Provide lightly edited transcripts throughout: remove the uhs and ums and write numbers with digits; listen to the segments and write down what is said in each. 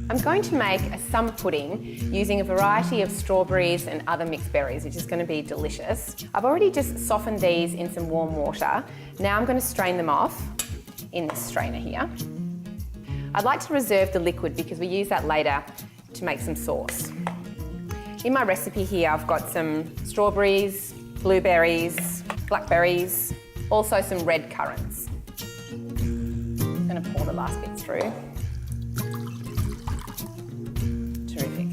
I'm going to make a summer pudding using a variety of strawberries and other mixed berries, which is going to be delicious. I've already just softened these in some warm water. Now I'm going to strain them off in this strainer here. I'd like to reserve the liquid because we use that later to make some sauce. In my recipe here, I've got some strawberries, blueberries, blackberries, also some red currants. I'm going to pour the last bit through. Terrific.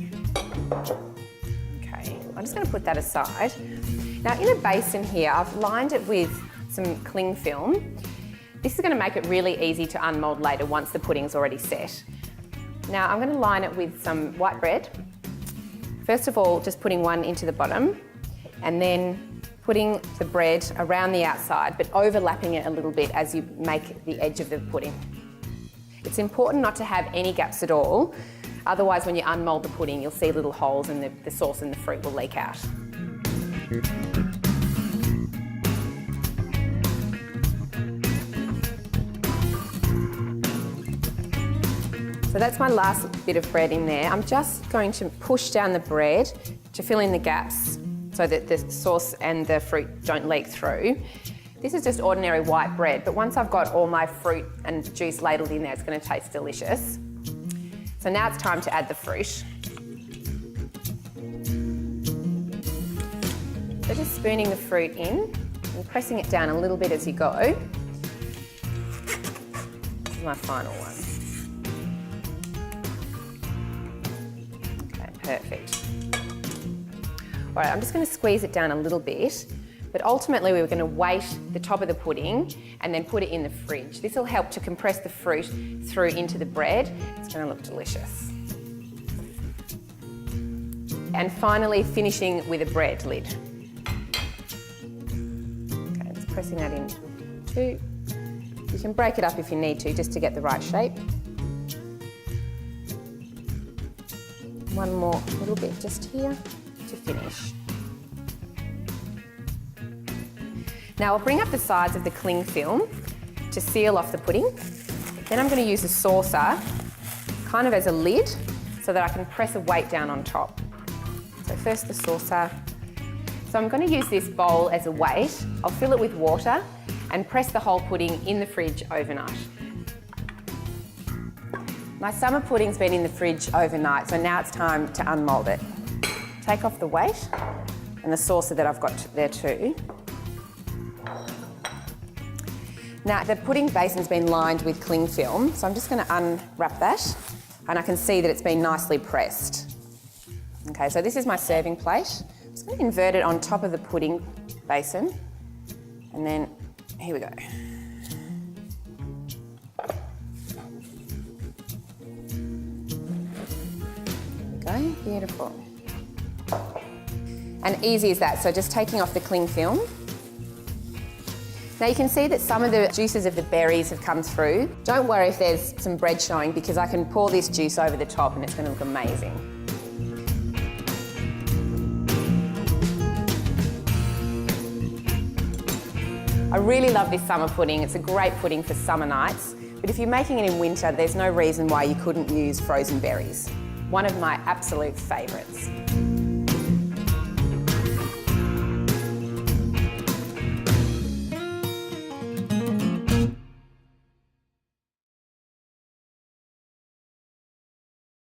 Okay, I'm just going to put that aside. Now in a basin here, I've lined it with some cling film. This is going to make it really easy to unmould later once the pudding's already set. Now I'm going to line it with some white bread. First of all, just putting one into the bottom and then putting the bread around the outside, but overlapping it a little bit as you make the edge of the pudding. It's important not to have any gaps at all, otherwise when you unmould the pudding, you'll see little holes and the sauce and the fruit will leak out. So that's my last bit of bread in there. I'm just going to push down the bread to fill in the gaps so that the sauce and the fruit don't leak through. This is just ordinary white bread, but once I've got all my fruit and juice ladled in there, it's going to taste delicious. So now it's time to add the fruit. So just spooning the fruit in and pressing it down a little bit as you go. This is my final one. Perfect. All right, I'm just going to squeeze it down a little bit, but ultimately we were going to weight the top of the pudding and then put it in the fridge. This will help to compress the fruit through into the bread. It's going to look delicious. And finally finishing with a bread lid. Okay, just pressing that in too. You can break it up if you need to, just to get the right shape. One more little bit just here to finish. Now I'll bring up the sides of the cling film to seal off the pudding. Then I'm going to use a saucer kind of as a lid so that I can press a weight down on top. So first the saucer. So I'm going to use this bowl as a weight. I'll fill it with water and press the whole pudding in the fridge overnight. My summer pudding's been in the fridge overnight, so now it's time to unmould it. Take off the weight and the saucer that I've got there too. Now the pudding basin's been lined with cling film, so I'm just going to unwrap that and I can see that it's been nicely pressed. Okay, so this is my serving plate. I'm just going to invert it on top of the pudding basin and then here we go. Beautiful. And easy as that, so just taking off the cling film. Now you can see that some of the juices of the berries have come through. Don't worry if there's some bread showing because I can pour this juice over the top and it's going to look amazing. I really love this summer pudding. It's a great pudding for summer nights, but if you're making it in winter, there's no reason why you couldn't use frozen berries. One of my absolute favourites.